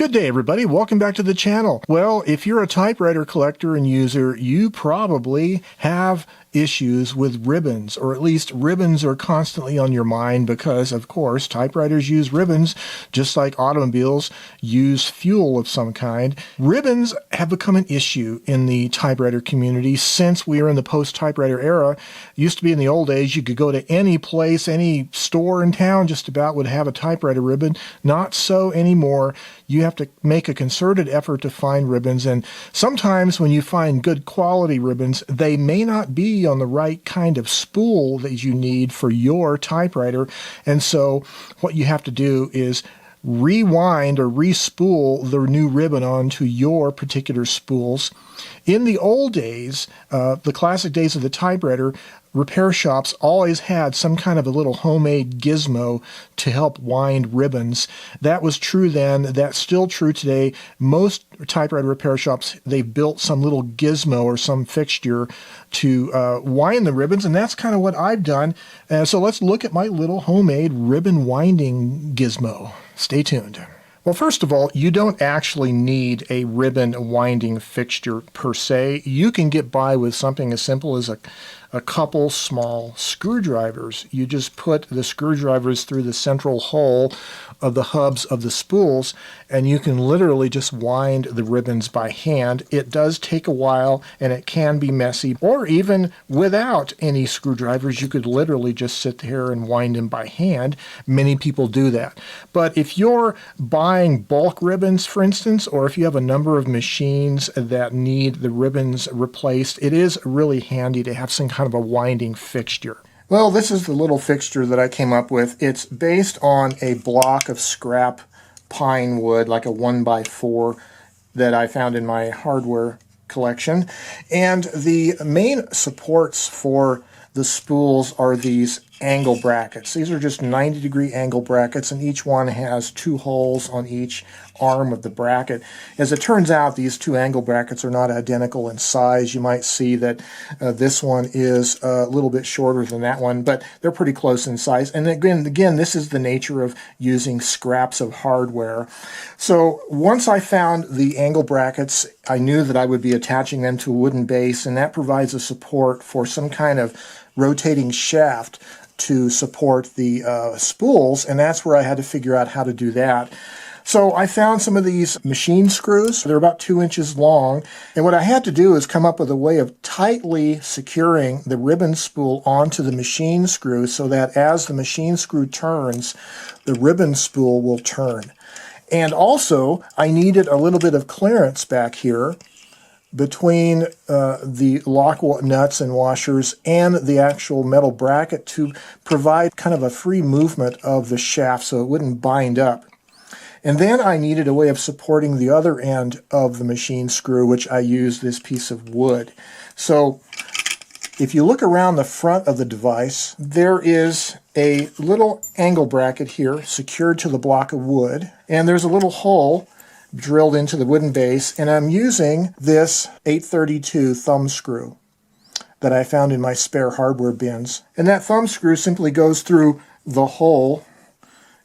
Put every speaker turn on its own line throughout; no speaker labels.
Good day, everybody. Welcome back to the channel. Well, if you're a typewriter collector and user, you probably have issues with ribbons, or at least ribbons are constantly on your mind because, of course, typewriters use ribbons just like automobiles use fuel of some kind. Ribbons have become an issue in the typewriter community since we are in the post-typewriter era. It used to be in the old days you could go to any place, any store in town just about would have a typewriter ribbon. Not so anymore. You have to make a concerted effort to find ribbons, and sometimes when you find good quality ribbons, they may not be on the right kind of spool that you need for your typewriter, and so what you have to do is rewind or respool the new ribbon onto your particular spools. In the old days, the classic days of the typewriter, repair shops always had some kind of a little homemade gizmo to help wind ribbons. That was true then. That's still true today. Most typewriter repair shops, they've built some little gizmo or some fixture to wind the ribbons, and that's kind of what I've done. So let's look at my little homemade ribbon winding gizmo. Stay tuned. Well, first of all, you don't actually need a ribbon winding fixture per se. You can get by with something as simple as a couple small screwdrivers. You just put the screwdrivers through the central hole of the hubs of the spools, and you can literally just wind the ribbons by hand. It does take a while, and it can be messy, or even without any screwdrivers, you could literally just sit there and wind them by hand. Many people do that. But if you're buying bulk ribbons, for instance, or if you have a number of machines that need the ribbons replaced, it is really handy to have some kind of a winding fixture. Well, this is the little fixture that I came up with. It's based on a block of scrap pine wood, like a 1x4 that I found in my hardware collection. And the main supports for the spools are these angle brackets. These are just 90-degree angle brackets, and each one has 2 holes on each arm of the bracket. As it turns out, these 2 angle brackets are not identical in size. You might see that this one is a little bit shorter than that one, but they're pretty close in size. And again, this is the nature of using scraps of hardware. So once I found the angle brackets, I knew that I would be attaching them to a wooden base, and that provides a support for some kind of rotating shaft to support the spools, and that's where I had to figure out how to do that. So I found some of these machine screws. They're about 2 inches long, and what I had to do is come up with a way of tightly securing the ribbon spool onto the machine screw so that as the machine screw turns, the ribbon spool will turn. And also, I needed a little bit of clearance back here between the lock nuts and washers and the actual metal bracket to provide kind of a free movement of the shaft so it wouldn't bind up. And then I needed a way of supporting the other end of the machine screw, which I used this piece of wood. So if you look around the front of the device, there is a little angle bracket here secured to the block of wood, and there's a little hole drilled into the wooden base, and I'm using this 832 thumb screw that I found in my spare hardware bins. And that thumb screw simply goes through the hole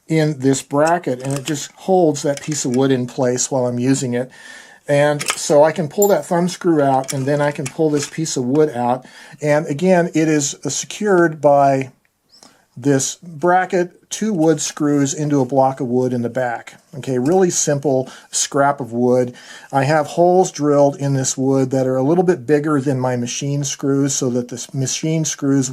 in this bracket, and it just holds that piece of wood in place while I'm using it. And so I can pull that thumb screw out, and then I can pull this piece of wood out. And again, it is secured by this bracket, 2 wood screws into a block of wood in the back. Okay, really simple scrap of wood. I have holes drilled in this wood that are a little bit bigger than my machine screws so that the machine screws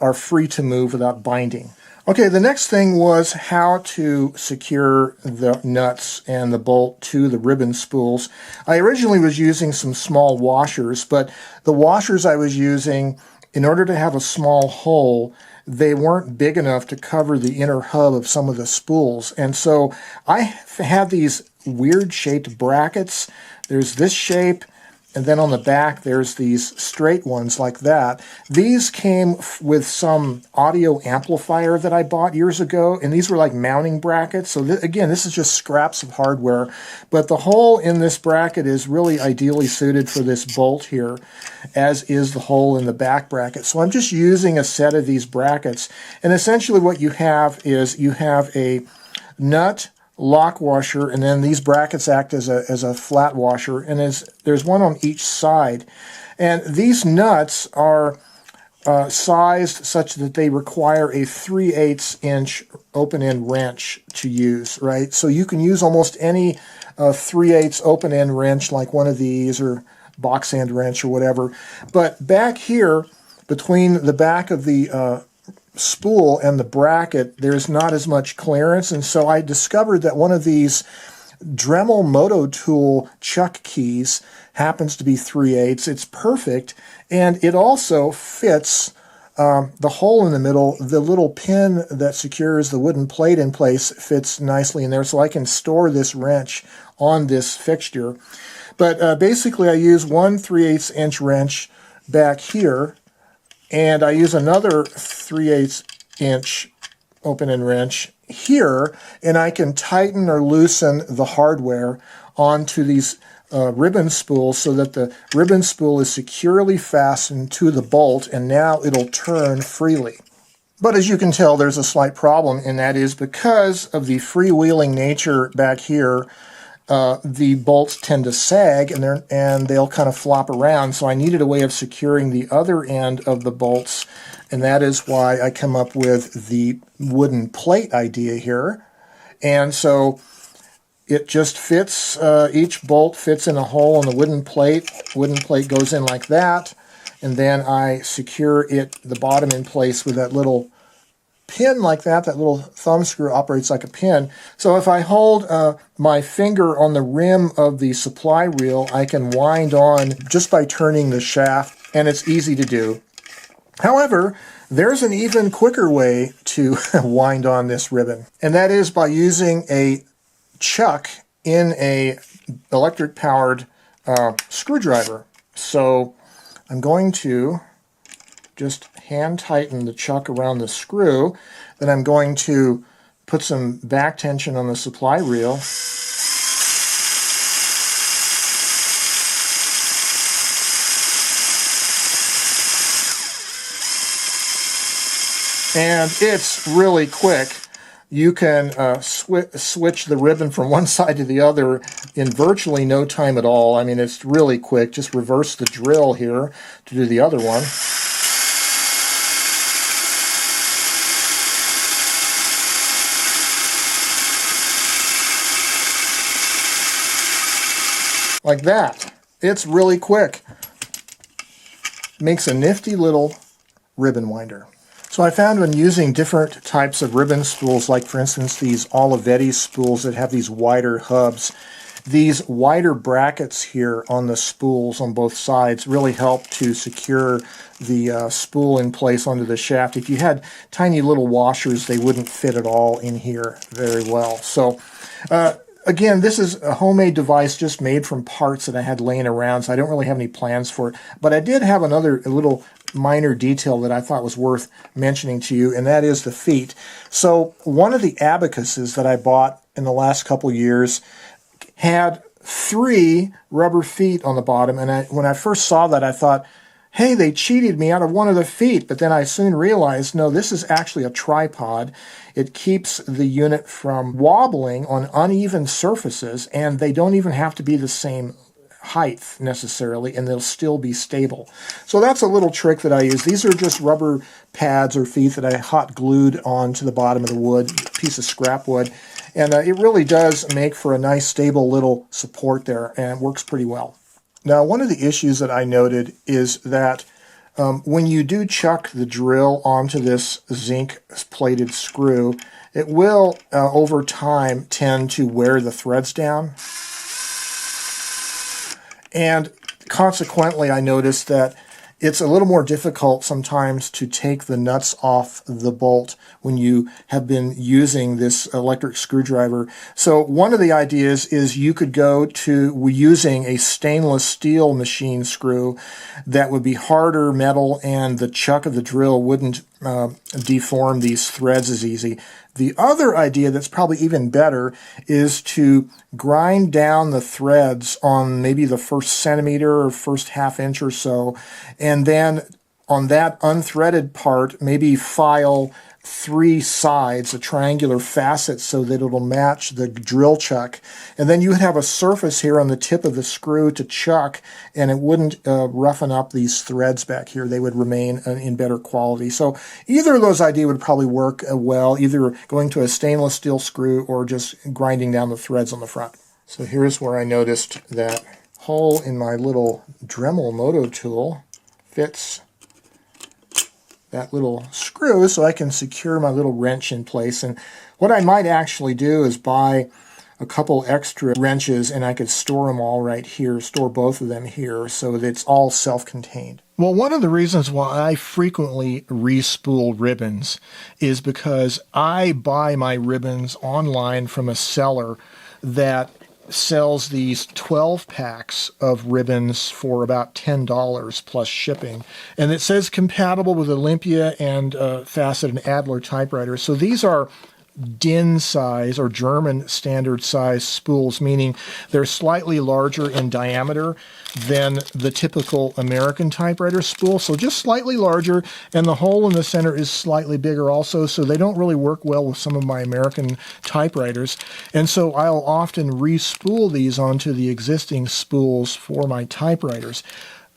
are free to move without binding. Okay, the next thing was how to secure the nuts and the bolt to the ribbon spools. I originally was using some small washers, but the washers I was using, in order to have a small hole, they weren't big enough to cover the inner hub of some of the spools. And so I had these weird shaped brackets. There's this shape, and then on the back there's these straight ones like that. These came with some audio amplifier that I bought years ago, and these were like mounting brackets. So again, this is just scraps of hardware, but the hole in this bracket is really ideally suited for this bolt here, as is the hole in the back bracket. So I'm just using a set of these brackets, and essentially what you have is you have a nut lock washer, and then these brackets act as a flat washer, and there's one on each side. And these nuts are sized such that they require a 3/8 inch open-end wrench to use, right? So you can use almost any 3/8 open-end wrench like one of these or box end wrench or whatever. But back here, between the back of the spool and the bracket, there's not as much clearance, and so I discovered that one of these Dremel Moto Tool chuck keys happens to be 3/8. It's perfect, and it also fits the hole in the middle. The little pin that secures the wooden plate in place fits nicely in there, so I can store this wrench on this fixture. But basically I use one 3/8 inch wrench back here, and I use another 3/8 inch open-end wrench here, and I can tighten or loosen the hardware onto these ribbon spools so that the ribbon spool is securely fastened to the bolt, and now it'll turn freely. But as you can tell, there's a slight problem, and that is because of the freewheeling nature back here, the bolts tend to sag, and they'll kind of flop around, so I needed a way of securing the other end of the bolts, and that is why I come up with the wooden plate idea here. And so it just fits, each bolt fits in a hole in the wooden plate. Wooden plate goes in like that, and then I secure the bottom in place with that little pin like that. That little thumb screw operates like a pin. So if I hold my finger on the rim of the supply reel, I can wind on just by turning the shaft, and it's easy to do. However, there's an even quicker way to wind on this ribbon, and that is by using a chuck in a electric-powered screwdriver. So I'm going to just hand tighten the chuck around the screw. Then I'm going to put some back tension on the supply reel. And it's really quick. You can switch the ribbon from one side to the other in virtually no time at all. I mean, it's really quick. Just reverse the drill here to do the other one. Like that. It's really quick. Makes a nifty little ribbon winder. So I found when using different types of ribbon spools, like for instance these Olivetti spools that have these wider hubs, these wider brackets here on the spools on both sides really help to secure the spool in place onto the shaft. If you had tiny little washers, they wouldn't fit at all in here very well. So again, this is a homemade device just made from parts that I had laying around, so I don't really have any plans for it. But I did have a little minor detail that I thought was worth mentioning to you, and that is the feet. So one of the abacuses that I bought in the last couple years had 3 rubber feet on the bottom, and when I first saw that, I thought, hey, they cheated me out of one of the feet. But then I soon realized, no, this is actually a tripod. It keeps the unit from wobbling on uneven surfaces, and they don't even have to be the same height necessarily, and they'll still be stable. So that's a little trick that I use. These are just rubber pads or feet that I hot glued onto the bottom of the wood, piece of scrap wood, and it really does make for a nice stable little support there, and it works pretty well. Now, one of the issues that I noted is that when you do chuck the drill onto this zinc-plated screw, it will, over time, tend to wear the threads down. And consequently, I noticed that it's a little more difficult sometimes to take the nuts off the bolt when you have been using this electric screwdriver. So one of the ideas is you could go to using a stainless steel machine screw that would be harder metal, and the chuck of the drill wouldn't deform these threads as easy. The other idea that's probably even better is to grind down the threads on maybe the first centimeter or first half inch or so, and then on that unthreaded part, maybe file three sides, a triangular facet, so that it'll match the drill chuck. And then you would have a surface here on the tip of the screw to chuck, and it wouldn't roughen up these threads back here. They would remain in better quality. So either of those ideas would probably work well, either going to a stainless steel screw or just grinding down the threads on the front. So here's where I noticed that hole in my little Dremel Moto tool fits that little screw, so I can secure my little wrench in place. And what I might actually do is buy a couple extra wrenches, and I could store them all right here, store both of them here, so that it's all self-contained. Well, one of the reasons why I frequently respool ribbons is because I buy my ribbons online from a seller that sells these 12 packs of ribbons for about $10 plus shipping. And it says compatible with Olympia and Facet and Adler typewriters. So these are DIN size or German standard size spools, meaning they're slightly larger in diameter than the typical American typewriter spool. So just slightly larger, and the hole in the center is slightly bigger also, so they don't really work well with some of my American typewriters. And so I'll often respool these onto the existing spools for my typewriters.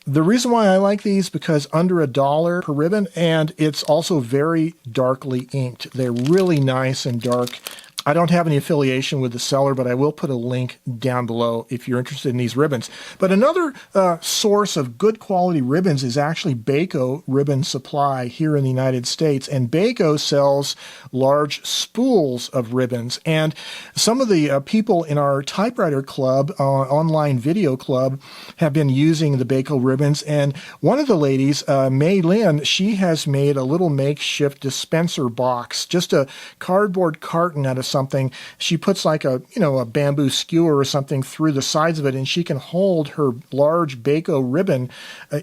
The reason why I like these, because under $1 per ribbon, and it's also very darkly inked. They're really nice and dark. I don't have any affiliation with the seller, but I will put a link down below if you're interested in these ribbons. But another source of good quality ribbons is actually Baco Ribbon Supply here in the United States. And Baco sells large spools of ribbons. And some of the people in our typewriter club, online video club, have been using the Baco ribbons. And one of the ladies, May Lynn, she has made a little makeshift dispenser box, just a cardboard carton out of something. She puts like a bamboo skewer or something through the sides of it, and she can hold her large Baco ribbon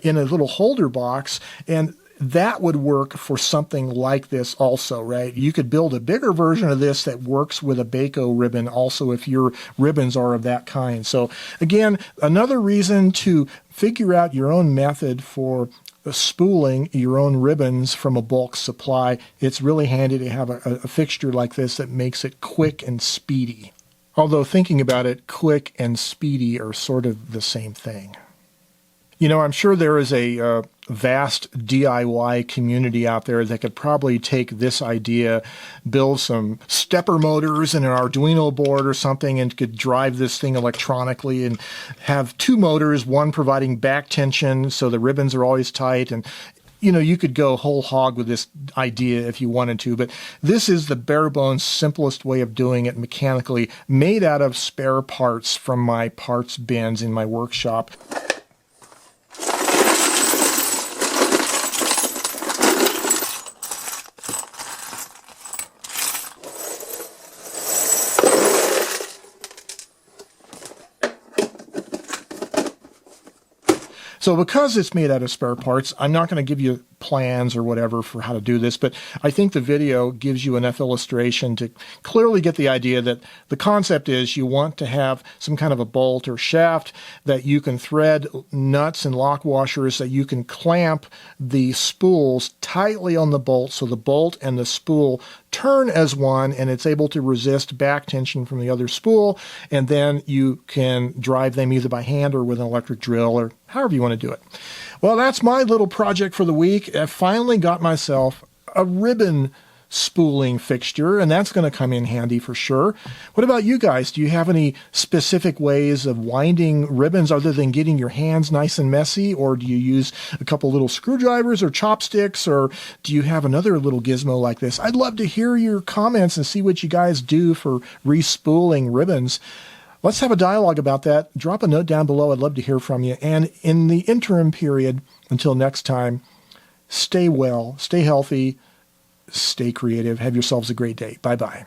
in a little holder box, and that would work for something like this also, right? You could build a bigger version of this that works with a Baco ribbon also if your ribbons are of that kind. So again, another reason to figure out your own method for spooling your own ribbons from a bulk supply. It's really handy to have a fixture like this that makes it quick and speedy. Although thinking about it, quick and speedy are sort of the same thing. You know, I'm sure there is a vast DIY community out there that could probably take this idea, build some stepper motors and an Arduino board or something, and could drive this thing electronically and have two motors, one providing back tension so the ribbons are always tight. And you could go whole hog with this idea if you wanted to, but this is the bare bones simplest way of doing it mechanically, made out of spare parts from my parts bins in my workshop. So because it's made out of spare parts, I'm not going to give you plans or whatever for how to do this, but I think the video gives you enough illustration to clearly get the idea that the concept is you want to have some kind of a bolt or shaft that you can thread nuts and lock washers, that you can clamp the spools tightly on the bolt so the bolt and the spool turn as one, and it's able to resist back tension from the other spool, and then you can drive them either by hand or with an electric drill or however you want to do it. Well, that's my little project for the week. I finally got myself a ribbon spooling fixture, and that's going to come in handy for sure. What about you guys? Do you have any specific ways of winding ribbons other than getting your hands nice and messy, or do you use a couple little screwdrivers or chopsticks, or do you have another little gizmo like this? I'd love to hear your comments and see what you guys do for respooling ribbons. Let's have a dialogue about that. Drop a note down below. I'd love to hear from you. And in the interim period, until next time, stay well, stay healthy, stay creative. Have yourselves a great day. Bye-bye.